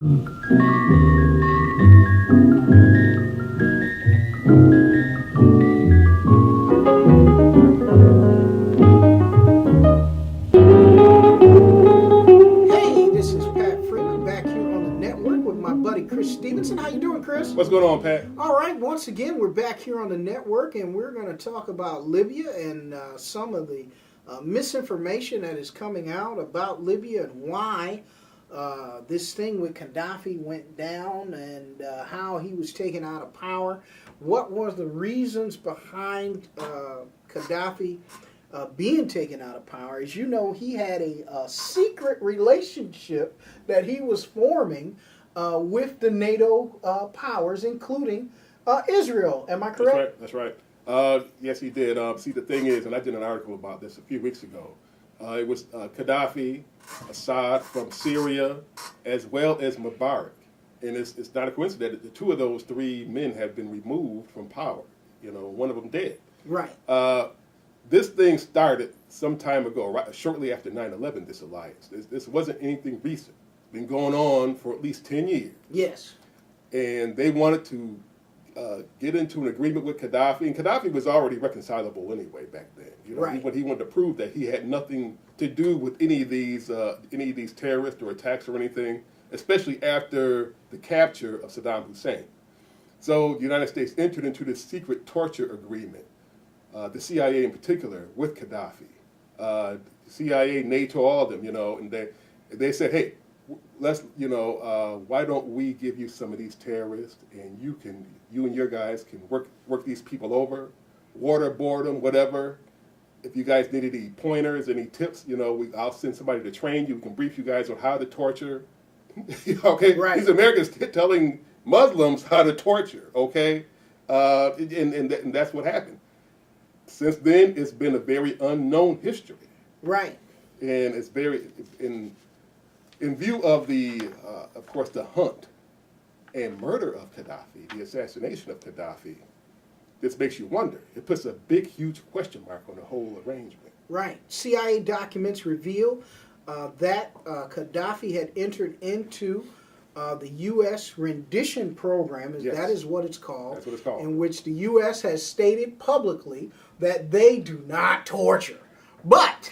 This is Pat Freeman back here on the network with my buddy Chris Stevenson. How you doing, Chris? What's going on, Pat? All right, once again, we're back here on the network, and we're going to talk about Libya and some of the misinformation that is coming out about Libya and why this thing with Gaddafi went down and how he was taken out of power. What were the reasons behind Gaddafi being taken out of power? As you know, he had a secret relationship that he was forming with the NATO powers, including Israel. Am I correct? That's right. Yes, he did. See, the thing is, and I did an article about this a few weeks ago. It was Gaddafi, Assad from Syria, as well as Mubarak. And it's not a coincidence that the two of those three men have been removed from power. You know, one of them dead. Right. This thing started some time ago, right, shortly after 9/11, this alliance. This wasn't anything recent. It's been going on for at least 10 years. Yes. And they wanted to get into an agreement with Gaddafi. And Gaddafi was already reconcilable anyway back then. You know, right. He wanted to prove that he had nothing to do with any of these terrorists or attacks or anything, especially after the capture of Saddam Hussein. So the United States entered into this secret torture agreement, the CIA in particular, with Gaddafi. CIA, NATO, all of them, you know, and they said, hey, let's, why don't we give you some of these terrorists, and you and your guys can work these people over, waterboard them, whatever. If you guys need any pointers, any tips, I'll send somebody to train you. We can brief you guys on how to torture. Okay, right. These Americans telling Muslims how to torture. Okay, and that's what happened. Since then, it's been a very unknown history. Right. And it's very in view of of course, the hunt and murder of Gaddafi, the assassination of Gaddafi. This makes you wonder. It puts a big, huge question mark on the whole arrangement. Right. CIA documents reveal that Gaddafi had entered into the U.S. Rendition Program. Yes. That is what it's called. That's what it's called. In which the U.S. has stated publicly that they do not torture. But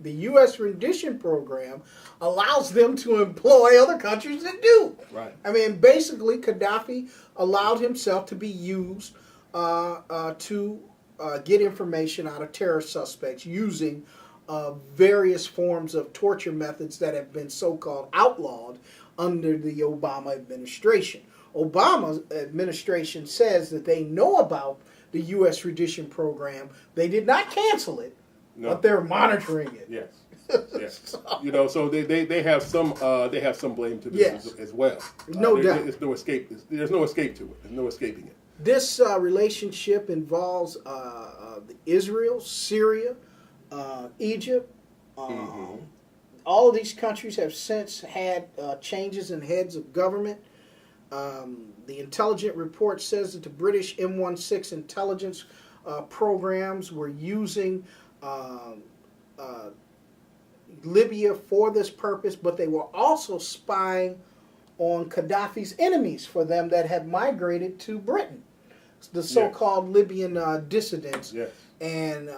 the U.S. Rendition Program allows them to employ other countries that do. Right. I mean, basically, Gaddafi allowed himself to be used to get information out of terror suspects using various forms of torture methods that have been so-called outlawed under the Obama administration. Obama's administration says that they know about the U.S. Rendition Program. They did not cancel it, but they're monitoring it. Yes. Yes. So they have some blame to this as well. No doubt. There's no escape. There's no escape to it. There's no escaping it. This relationship involves Israel, Syria, Egypt. All of these countries have since had changes in heads of government. The intelligence report says that the British M16 intelligence programs were using Libya for this purpose, but they were also spying on Gaddafi's enemies for them that had migrated to Britain, the so-called Libyan dissidents. Yes. And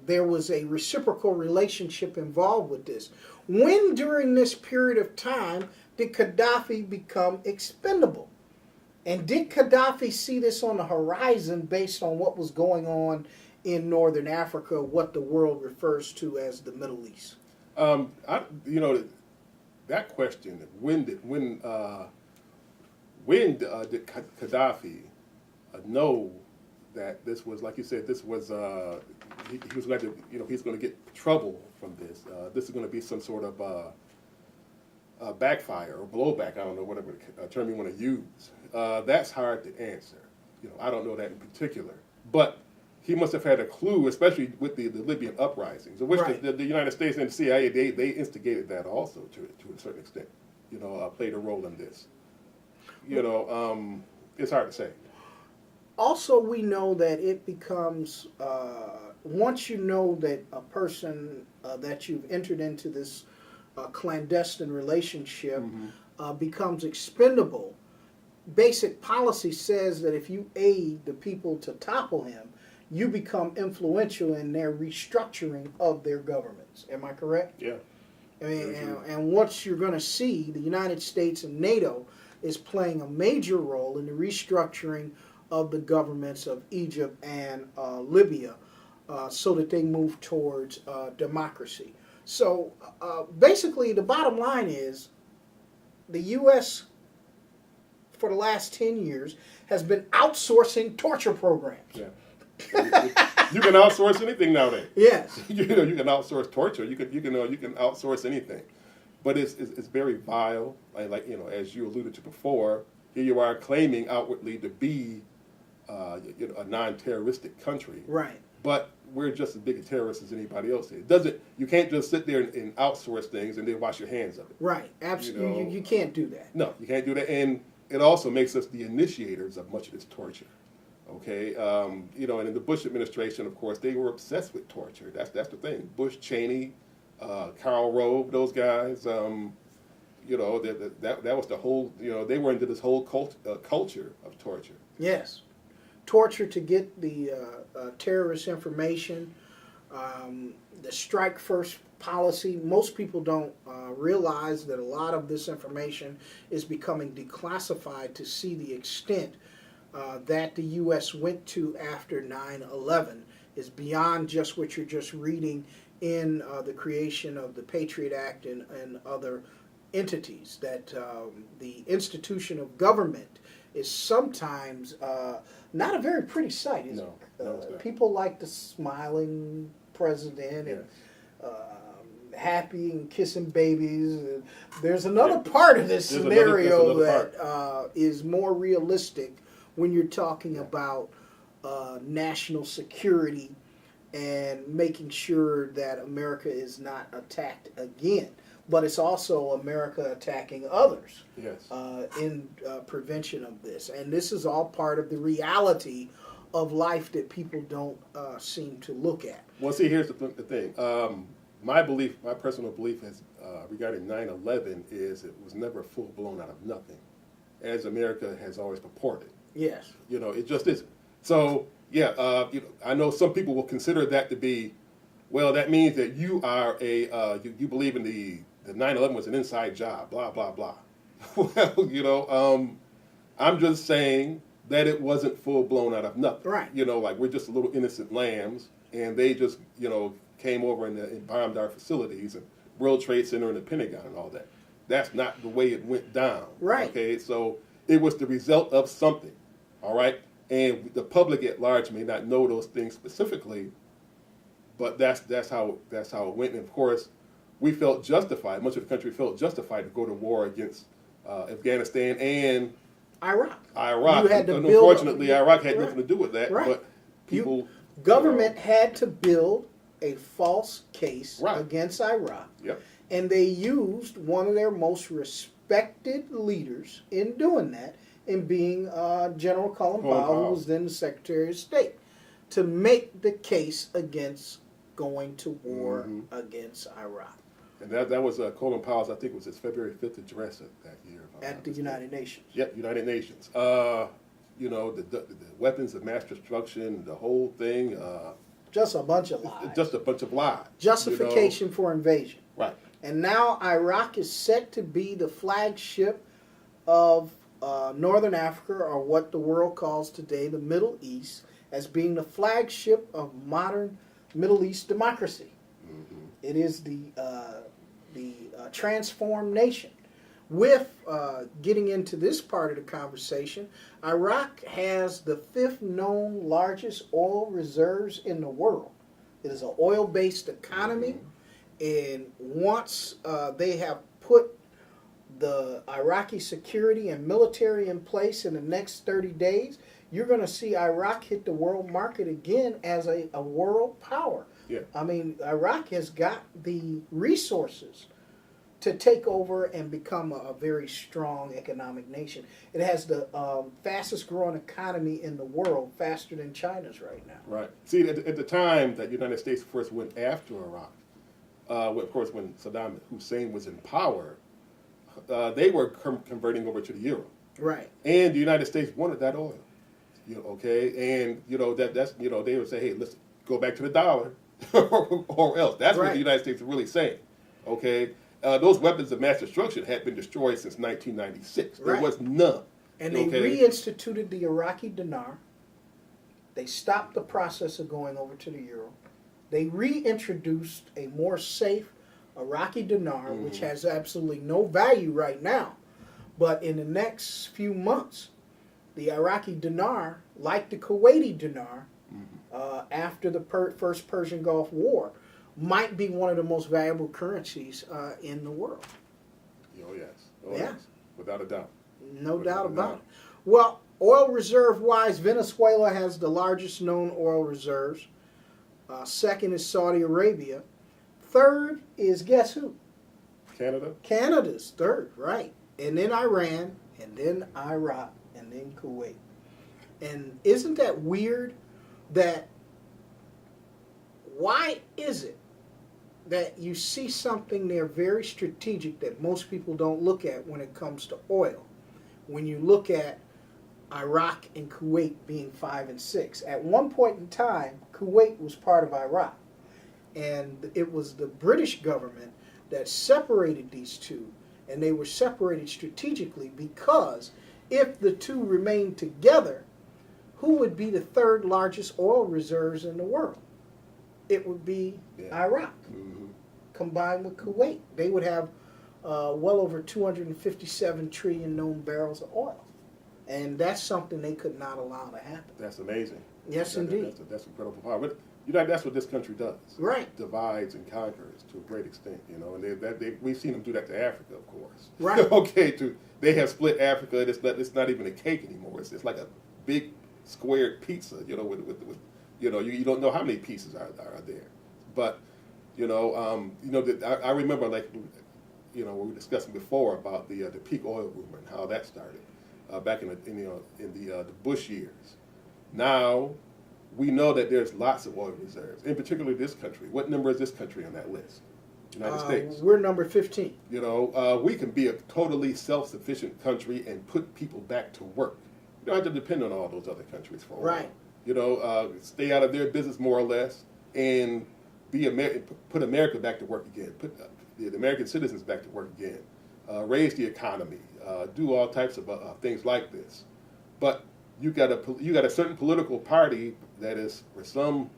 there was a reciprocal relationship involved with this. When during this period of time did Gaddafi become expendable? And did Gaddafi see this on the horizon based on what was going on in Northern Africa, what the world refers to as the Middle East? That question, when did Gaddafi know that this was, like you said, this was he was going to, he's going to get trouble from this. This is going to be some sort of backfire or blowback. I don't know whatever term you want to use. That's hard to answer. I don't know that in particular, but he must have had a clue, especially with the Libyan uprisings, of which right. the United States and the CIA, they instigated that also to a certain extent, played a role in this. It's hard to say. Also, we know that it becomes, once you know that a person that you've entered into this clandestine relationship, becomes expendable, basic policy says that if you aid the people to topple him, you become influential in their restructuring of their governments. Am I correct? Yeah. I mean, and what you're going to see, the United States and NATO is playing a major role in the restructuring of the governments of Egypt and Libya so that they move towards democracy. So basically, the bottom line is the U.S. for the last 10 years has been outsourcing torture programs. Yeah. You can outsource anything nowadays. Yes. You can outsource torture. You can outsource anything, but it's very vile. Like as you alluded to before, here you are claiming outwardly to be a non-terroristic country, Right. but we're just as big a terrorist as anybody else is. Doesn't you can't just sit there and outsource things and then wash your hands of it. Right. Absolutely. You can't do that. No, you can't do that, and it also makes us the initiators of much of this torture. Okay, and in the Bush administration, of course, they were obsessed with torture. That's the thing. Bush, Cheney, Karl Rove, those guys. That was the whole. They were into this whole culture of torture. Yes, torture to get the terrorist information. The strike first policy. Most people don't realize that a lot of this information is becoming declassified to see the extent that the U.S. went to after 9/11 is beyond just what you're just reading in the creation of the Patriot Act and other entities. That the institution of government is sometimes not a very pretty sight, is No, it? no, it's not. People like the smiling president and happy and kissing babies. There's another part of this scenario that is more realistic when you're talking about national security and making sure that America is not attacked again. But it's also America attacking others in prevention of this. And this is all part of the reality of life that people don't seem to look at. Well, see, here's the thing. My personal belief is regarding 9/11 is it was never full blown out of nothing, as America has always purported. Yes. It just isn't. So, I know some people will consider that to be, well, that means that you are you believe in the 9/11 was an inside job, blah, blah, blah. Well, I'm just saying that it wasn't full blown out of nothing. Right. Like we're just little innocent lambs, and they just, came over and bombed our facilities and World Trade Center and the Pentagon and all that. That's not the way it went down. Right. Okay, so it was the result of something. All right, and the public at large may not know those things specifically, but that's how it went. And of course, we felt justified. Much of the country felt justified to go to war against Afghanistan and Iraq. You had to unfortunately, Iraq had nothing to do with that. Right. But people, government had to build a false case against Iraq. Yep. And they used one of their most respected leaders in doing that, in being General Colin Powell, who was then the Secretary of State, to make the case against going to war against Iraq. And that was Colin Powell's, I think it was his February 5th address that year. At the United Nations. Yep, United Nations. The weapons of mass destruction, the whole thing. Just a bunch of lies. Just a bunch of lies. Justification for invasion. Right. And now Iraq is set to be the flagship of Northern Africa, or what the world calls today the Middle East, as being the flagship of modern Middle East democracy. Mm-hmm. It is the transformed nation. With getting into this part of the conversation, Iraq has the 5th known largest oil reserves in the world. It is an oil-based economy, and once they have put the Iraqi security and military in place in the next 30 days, you're going to see Iraq hit the world market again as a world power. Yeah. I mean, Iraq has got the resources to take over and become a very strong economic nation. It has the fastest growing economy in the world, faster than China's right now. Right. See, at the time that the United States first went after Iraq, of course, when Saddam Hussein was in power, they were converting over to the euro. Right. And the United States wanted that oil. Okay, and that's they would say, hey, let's go back to the dollar, or else. That's what the United States is really saying. Okay, those weapons of mass destruction had been destroyed since 1996. There was none. And they reinstituted the Iraqi dinar. They stopped the process of going over to the euro. They reintroduced a more safe Iraqi dinar, which has absolutely no value right now. But in the next few months, the Iraqi dinar, like the Kuwaiti dinar, after the first Persian Gulf War, might be one of the most valuable currencies in the world. Oh, yes. Oh, yes. Without a doubt. No doubt about it. Well, oil reserve-wise, Venezuela has the largest known oil reserves. Second is Saudi Arabia. Third is, guess who? Canada? Canada's third, right. And then Iran, and then Iraq, and then Kuwait. And isn't that weird that, why is it that you see something there very strategic that most people don't look at when it comes to oil? When you look at Iraq and Kuwait being 5 and 6. At one point in time, Kuwait was part of Iraq. And it was the British government that separated these two. And they were separated strategically because if the two remained together, who would be the third largest oil reserves in the world? It would be Iraq, combined with Kuwait. They would have well over 257 trillion known barrels of oil. And that's something they could not allow to happen. That's amazing. Yes, indeed. That's incredible power. But that's what this country does. Right. Divides and conquers to a great extent, and we've seen them do that to Africa, of course. Right. Okay, they have split Africa. It's not even a cake anymore. It's like a big squared pizza, with you don't know how many pieces are there. But, I remember, like, we were discussing before about the peak oil rumor and how that started back in the Bush years. Now, we know that there's lots of oil reserves, in particular this country. What number is this country on that list? United States. We're number 15. We can be a totally self-sufficient country and put people back to work. You don't have to depend on all those other countries for a while. Stay out of their business more or less, and put America back to work again. Put the American citizens back to work again. Raise the economy. Do all types of things like this. But you got a certain political party that is, for some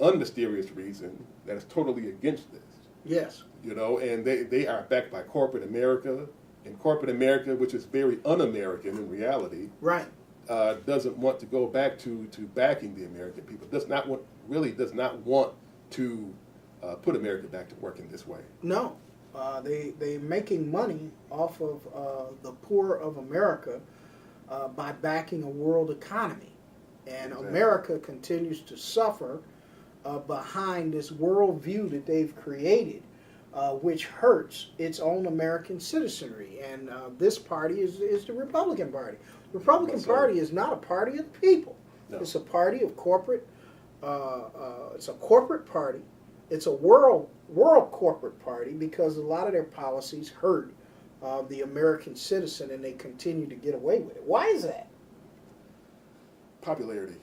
unmysterious reason, that is totally against this. Yes. And they are backed by corporate America, and corporate America, which is very un-American in reality, right, doesn't want to go back to backing the American people. Does not want to put America back to work in this way. No, they're making money off of the poor of America by backing a world economy, and America continues to suffer behind this worldview that they've created, which hurts its own American citizenry. And this party is the Republican Party. The Republican Party is not a party of the people. No. It's a party of corporate. It's a corporate party. It's a world corporate party because a lot of their policies hurt the American citizen, and they continue to get away with it. Why is that? Popularity.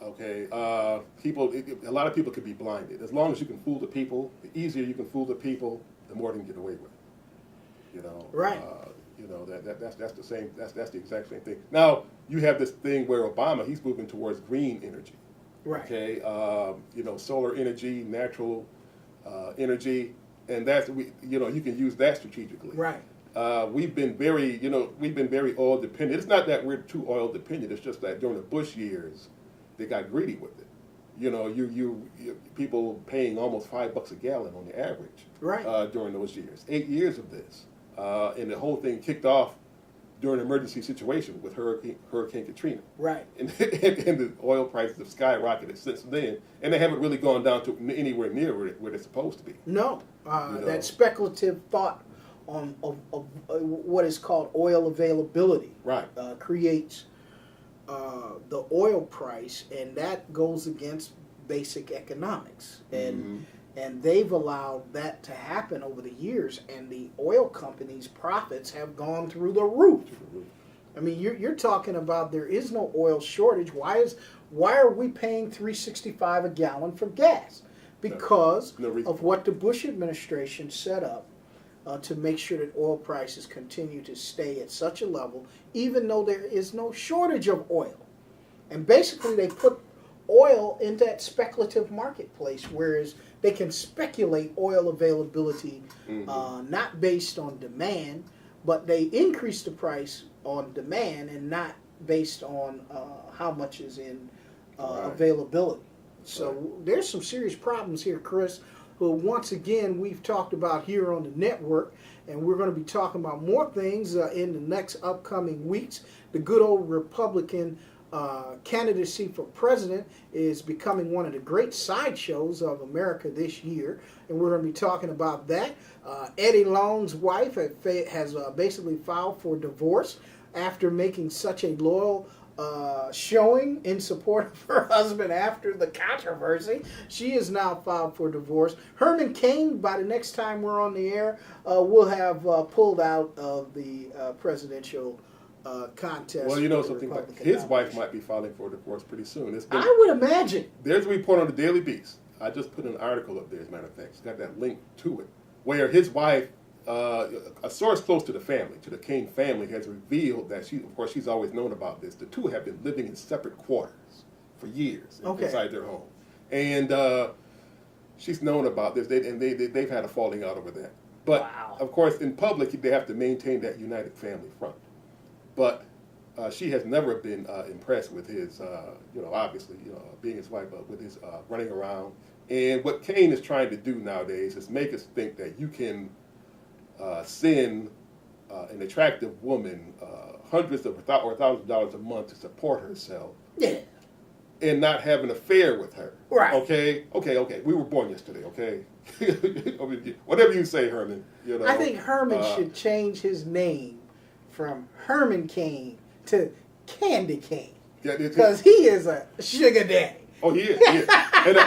Okay, a lot of people can be blinded. As long as you can fool the people, the easier you can fool the people, the more they can get away with. Right. That's the same. That's the exact same thing. Now you have this thing where Obama, he's moving towards green energy. Right. Okay. Solar energy, natural energy, and you can use that strategically. Right. We've been very oil dependent. It's not that we're too oil dependent. It's just that during the Bush years, they got greedy with it. You people paying almost $5 a gallon on the average. Right. During those years, 8 years of this, and the whole thing kicked off during an emergency situation with Hurricane Katrina. Right. And the oil prices have skyrocketed since then, and they haven't really gone down to anywhere near where they're supposed to be. No, that speculative thought of what is called oil availability, right, creates the oil price, and that goes against basic economics. And And they've allowed that to happen over the years, and the oil companies' profits have gone through the roof. I mean, you're talking about there is no oil shortage. Why are we paying $3.65 a gallon for gas? Because of what the Bush administration set up to make sure that oil prices continue to stay at such a level, even though there is no shortage of oil. And basically, they put oil into that speculative marketplace, whereas they can speculate oil availability not based on demand, but they increase the price on demand and not based on how much is in availability. So there's some serious problems here, Chris, who once again we've talked about here on the network, and we're going to be talking about more things in the next upcoming weeks. The good old Republican candidacy for president is becoming one of the great sideshows of America this year, and we're going to be talking about that. Eddie Long's wife has basically filed for divorce after making such a loyal showing in support of her husband after the controversy. She is now filed for divorce. Herman Cain, by the next time we're on the air, will have pulled out of the presidential contest. Well, you know something, his wife might be filing for divorce pretty soon. I would imagine. There's a report on the Daily Beast. I just put an article up there, as a matter of fact. It's got that link to it, where his wife, a source close to the family, to the Cain family, has revealed that she's always known about this. The two have been living in separate quarters for years inside their home. And she's known about this, they've had a falling out over that. But, of course, in public, they have to maintain that united family front. But she has never been impressed with his, obviously, being his wife, with his running around. And what Cain is trying to do nowadays is make us think that you can send an attractive woman hundreds of or $1,000 a month to support herself. Yeah. And not have an affair with her. Right. Okay. We were born yesterday, okay? Whatever you say, Herman. I think Herman should change his name from Herman Cain to Candy Cain. Because he is a sugar daddy. Oh, he is. And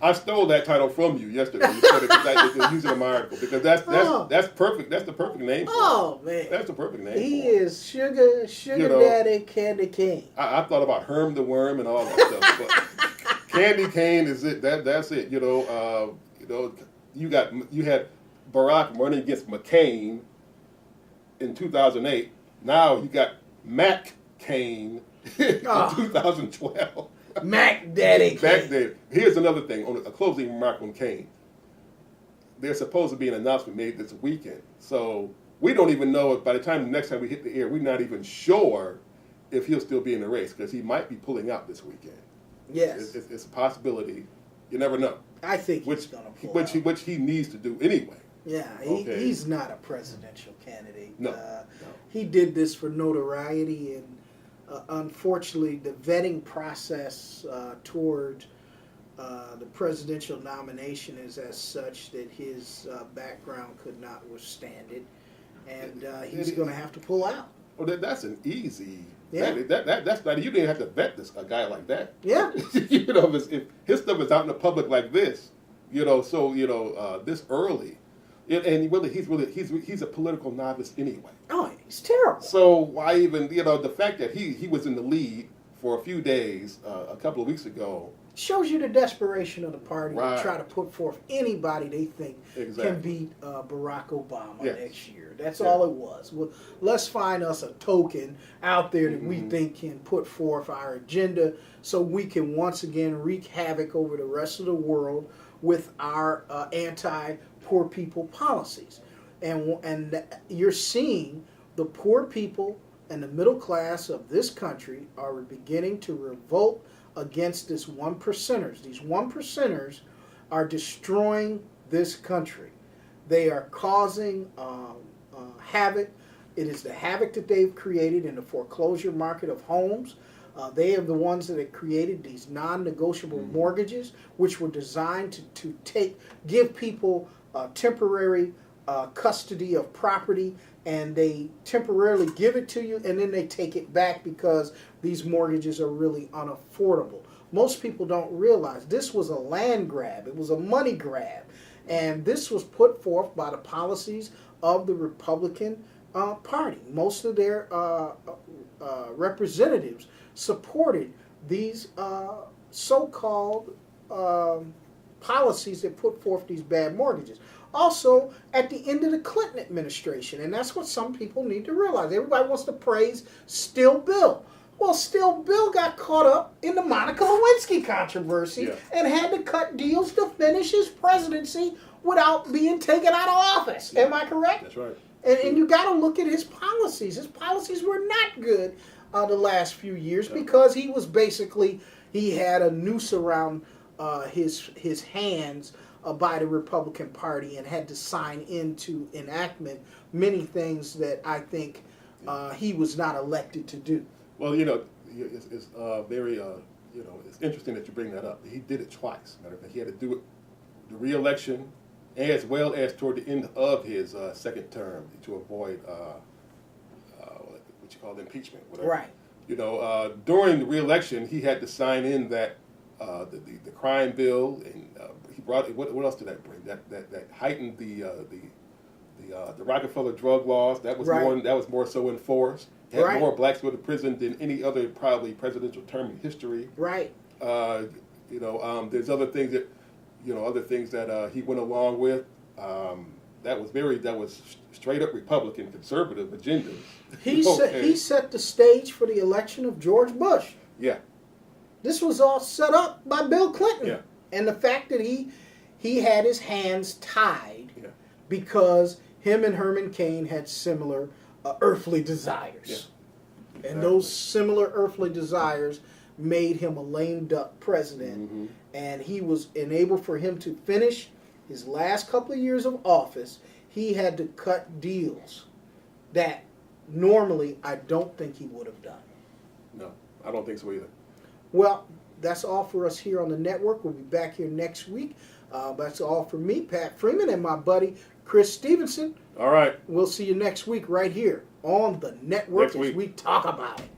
I stole that title from you yesterday. You said it because I used it in my article. Because that's perfect. That's the perfect name for him. Man. That's the perfect name He for him. is sugar daddy Candy Cain. I thought about Herm the Worm and all that stuff. But Candy Cain is it. That's it. You had Barack running against McCain in 2008. Now you got Mac Cain in 2012. Mac Daddy Cain. Here's another thing, on a closing remark on Cain. There's supposed to be an announcement made this weekend. So we don't even know if by the time the next time we hit the air, we're not even sure if he'll still be in the race, because he might be pulling out this weekend. Yes. It's a possibility. You never know. I think he's going to pull out. Which he needs to do anyway. Yeah, he's not a presidential candidate. No. He did this for notoriety, and unfortunately, the vetting process toward the presidential nomination is as such that his background could not withstand it, and he's going to have to pull out. Well, that's an easy. Yeah. That's not. You didn't have to vet a guy like that. Yeah. If his stuff is out in the public like this, this early. And really, he's a political novice anyway. Oh, he's terrible. So why even, the fact that he was in the lead for a few days, a couple of weeks ago. Shows you the desperation of the party to try to put forth anybody they think can beat Barack Obama next year. That's all it was. Well, let's find us a token out there that we think can put forth our agenda so we can once again wreak havoc over the rest of the world with our anti-poor people policies. And you're seeing the poor people and the middle class of this country are beginning to revolt against this one percenters. These one percenters are destroying this country. They are causing havoc. It is the havoc that they've created in the foreclosure market of homes. They are the ones that have created these non-negotiable mortgages, which were designed to give people temporary custody of property, and they temporarily give it to you, and then they take it back because these mortgages are really unaffordable. most people don't realize this was a land grab. It was a money grab. And this was put forth by the policies of the Republican Party. Most of their representatives supported these so-called policies that put forth these bad mortgages. Also, at the end of the Clinton administration, and that's what some people need to realize. Everybody wants to praise Still Bill. Well, Still Bill got caught up in the Monica Lewinsky controversy and had to cut deals to finish his presidency without being taken out of office. Am I correct? That's right. And you got to look at his policies. His policies were not good the last few years because he was basically, he had a noose around his hands by the Republican Party and had to sign into enactment many things that I think he was not elected to do. Well, you know, it's very, you know, it's interesting that you bring that up. He did it twice. Matter of fact, he had to do it, the re-election, as well as toward the end of his second term to avoid what you call impeachment, whatever. Right. You know, during the re-election, he had to sign in that the crime bill, and he brought what else did that bring? That heightened the Rockefeller drug laws. That was more so enforced. Had more blacks go to prison than any other probably presidential term in history. Right. You know, there's other things that he went along with. That was straight up Republican conservative agenda. He set the stage for the election of George Bush. Yeah. This was all set up by Bill Clinton. Yeah. And the fact that he had his hands tied because him and Herman Cain had similar earthly desires. Yeah. And those similar earthly desires made him a lame duck president. Mm-hmm. And he was enabled for him to finish his last couple of years of office. He had to cut deals that normally I don't think he would have done. No, I don't think so either. Well, that's all for us here on the network. We'll be back here next week. That's all for me, Pat Freeman, and my buddy Chris Stevenson. All right. We'll see you next week right here on the network as we talk about it.